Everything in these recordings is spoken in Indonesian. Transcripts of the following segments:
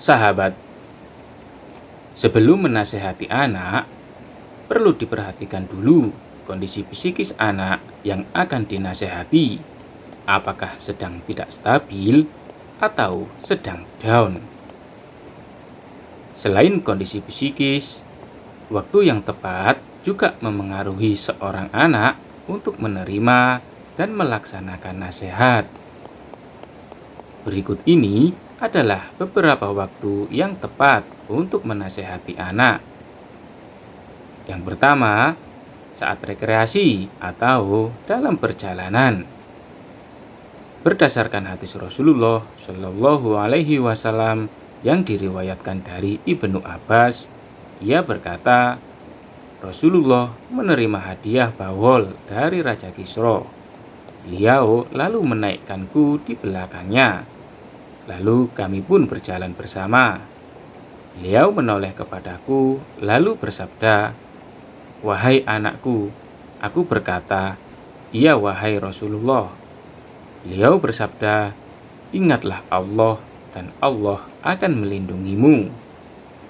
Sahabat, sebelum menasehati anak, perlu diperhatikan dulu kondisi psikis anak yang akan dinasehati. Apakah sedang tidak stabil atau sedang down? Selain kondisi psikis, waktu yang tepat juga memengaruhi seorang anak untuk menerima dan melaksanakan nasihat. Berikut ini adalah beberapa waktu yang tepat untuk menasehati anak. Yang pertama, saat rekreasi atau dalam perjalanan. Berdasarkan hadis Rasulullah Shallallahu Alaihi Wasallam yang diriwayatkan dari Ibnu Abbas, ia berkata, Rasulullah menerima hadiah bawol dari Raja Kisra. Beliau lalu menaikkanku di belakangnya. Lalu kami pun berjalan bersama. Beliau menoleh kepadaku lalu bersabda, "Wahai anakku." Aku berkata, "Iya wahai Rasulullah." Beliau bersabda, "Ingatlah Allah dan Allah akan melindungimu."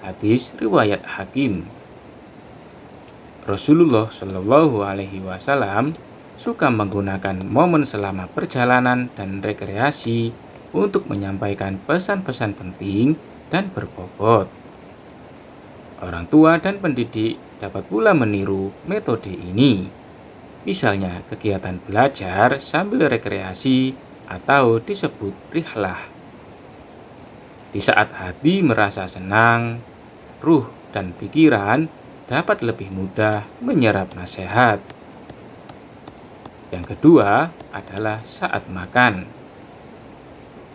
Hadis riwayat Hakim. Rasulullah Shallallahu Alaihi Wasallam suka menggunakan momen selama perjalanan dan rekreasi untuk menyampaikan pesan-pesan penting dan berbobot. Orang tua dan pendidik dapat pula meniru metode ini. Misalnya kegiatan belajar sambil rekreasi atau disebut rihlah. Di saat hati merasa senang, ruh dan pikiran dapat lebih mudah menyerap nasihat. Yang kedua adalah saat makan.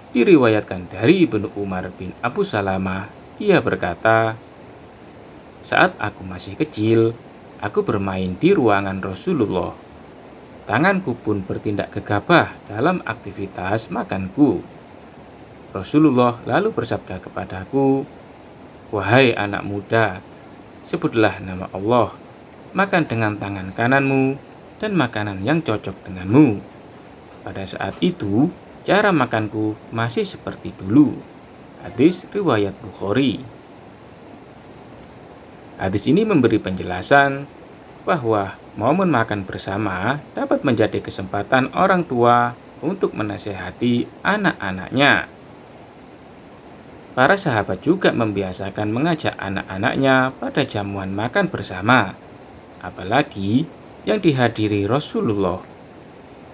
Diriwayatkan dari Ibnu Umar bin Abu Salamah, ia berkata, "Saat aku masih kecil, aku bermain di ruangan Rasulullah. Tanganku pun bertindak gegabah dalam aktivitas makanku. Rasulullah lalu bersabda kepadaku, 'Wahai anak muda, sebutlah nama Allah, makan dengan tangan kananmu dan makanan yang cocok denganmu.' Pada saat itu, cara makanku masih seperti dulu." Hadis riwayat Bukhari. Hadis ini memberi penjelasan bahwa momen makan bersama dapat menjadi kesempatan orang tua untuk menasehati anak-anaknya. Para sahabat juga membiasakan mengajak anak-anaknya pada jamuan makan bersama, apalagi yang dihadiri Rasulullah.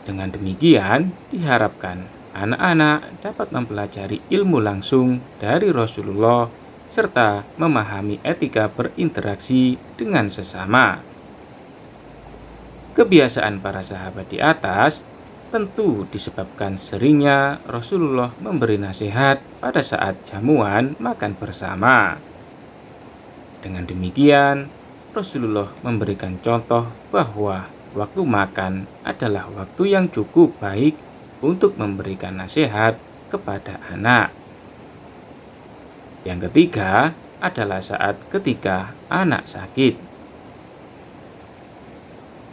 Dengan demikian, diharapkan anak-anak dapat mempelajari ilmu langsung dari Rasulullah serta memahami etika berinteraksi dengan sesama. Kebiasaan para sahabat di atas tentu disebabkan seringnya Rasulullah memberi nasihat pada saat jamuan makan bersama. Dengan demikian, Rasulullah memberikan contoh bahwa waktu makan adalah waktu yang cukup baik untuk memberikan nasihat kepada anak. Yang ketiga adalah saat ketika anak sakit.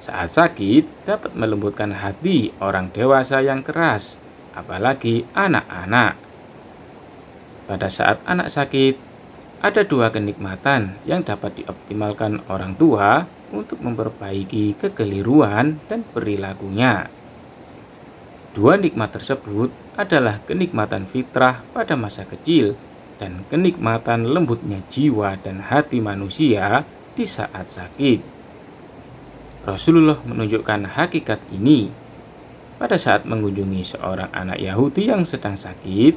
Saat sakit dapat melembutkan hati orang dewasa yang keras, apalagi anak-anak. Pada saat anak sakit, ada dua kenikmatan yang dapat dioptimalkan orang tua untuk memperbaiki kekeliruan dan perilakunya. Dua nikmat tersebut adalah kenikmatan fitrah pada masa kecil dan kenikmatan lembutnya jiwa dan hati manusia di saat sakit. Rasulullah menunjukkan hakikat ini pada saat mengunjungi seorang anak Yahudi yang sedang sakit.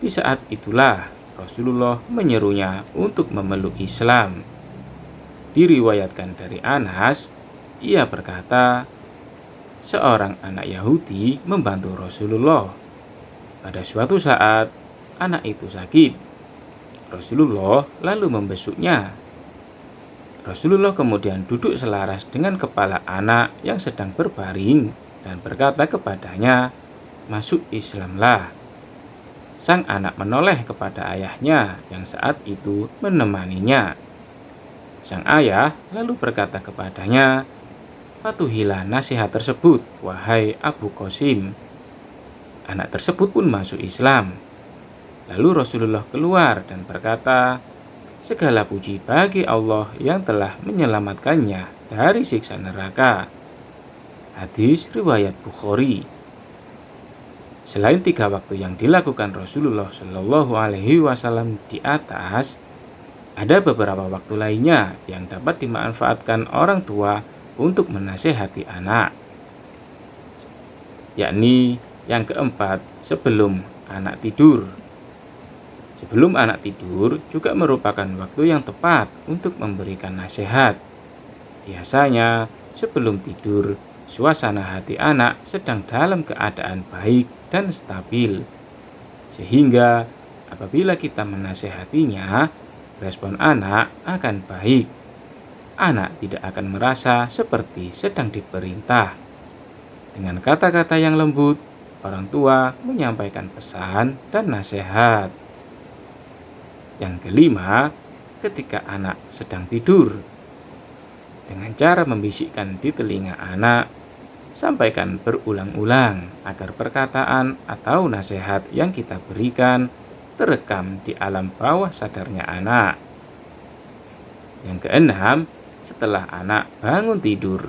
Di saat itulah Rasulullah menyerunya untuk memeluk Islam. Diriwayatkan dari Anas, ia berkata, seorang anak Yahudi membantu Rasulullah. Pada suatu saat, anak itu sakit. Rasulullah lalu membesuknya. Rasulullah kemudian duduk selaras dengan kepala anak yang sedang berbaring dan berkata kepadanya, "Masuk Islamlah." Sang anak menoleh kepada ayahnya yang saat itu menemaninya. Sang ayah lalu berkata kepadanya, "Patuhilah nasihat tersebut, wahai Abu Qasim." Anak tersebut pun masuk Islam. Lalu Rasulullah keluar dan berkata, "Segala puji bagi Allah yang telah menyelamatkannya dari siksa neraka." Hadis riwayat Bukhari. Selain 3 waktu yang dilakukan Rasulullah Shallallahu Alaihi Wasallam di atas, ada beberapa waktu lainnya yang dapat dimanfaatkan orang tua untuk menasehati anak, yakni yang keempat, sebelum anak tidur. Sebelum anak tidur juga merupakan waktu yang tepat untuk memberikan nasihat. Biasanya, sebelum tidur, suasana hati anak sedang dalam keadaan baik dan stabil. Sehingga, apabila kita menasehatinya, respon anak akan baik. Anak tidak akan merasa seperti sedang diperintah. Dengan kata-kata yang lembut, orang tua menyampaikan pesan dan nasihat. Yang kelima, ketika anak sedang tidur, dengan cara membisikkan di telinga anak, sampaikan berulang-ulang agar perkataan atau nasihat yang kita berikan terekam di alam bawah sadarnya anak. Yang keenam, setelah anak bangun tidur,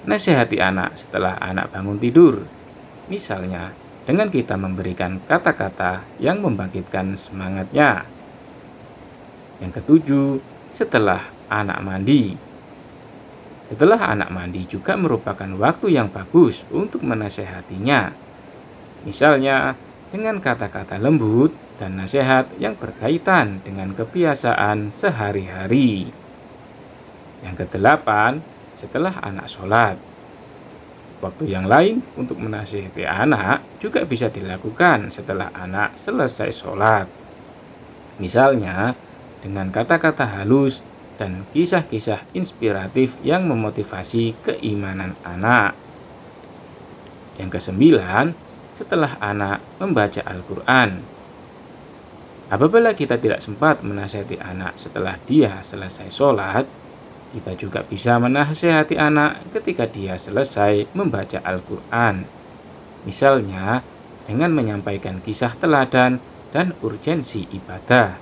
nasihati anak setelah anak bangun tidur, misalnya dengan kita memberikan kata-kata yang membangkitkan semangatnya. Yang ketujuh, setelah anak mandi. Setelah anak mandi juga merupakan waktu yang bagus untuk menasehatinya. Misalnya dengan kata-kata lembut dan nasihat yang berkaitan dengan kebiasaan sehari-hari. Yang kedelapan, setelah anak sholat. Waktu yang lain untuk menasihati anak juga bisa dilakukan setelah anak selesai sholat. Misalnya dengan kata-kata halus dan kisah-kisah inspiratif yang memotivasi keimanan anak. Yang kesembilan, setelah anak membaca Al-Quran. Apabila kita tidak sempat menasihati anak setelah dia selesai sholat, kita juga bisa menasihati anak ketika dia selesai membaca Al-Quran. Misalnya dengan menyampaikan kisah teladan dan urgensi ibadah.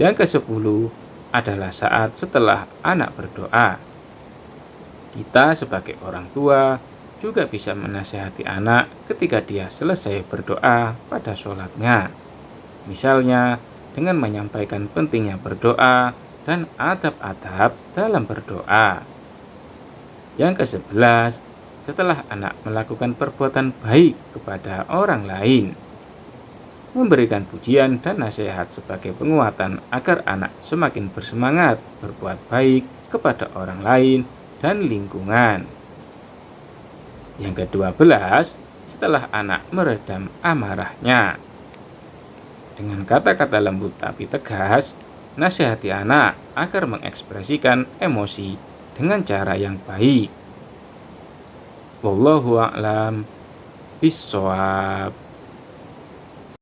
Yang ke-10 adalah saat setelah anak berdoa. Kita sebagai orang tua juga bisa menasihati anak ketika dia selesai berdoa pada sholatnya. Misalnya dengan menyampaikan pentingnya berdoa dan adab-adab dalam berdoa. Yang ke-11, setelah anak melakukan perbuatan baik kepada orang lain, memberikan pujian dan nasihat sebagai penguatan agar anak semakin bersemangat berbuat baik kepada orang lain dan lingkungan. Yang ke-12, setelah anak meredam amarahnya. Dengan kata-kata lembut tapi tegas, nasihati anak agar mengekspresikan emosi dengan cara yang baik. Wallahu a'lam bishawab.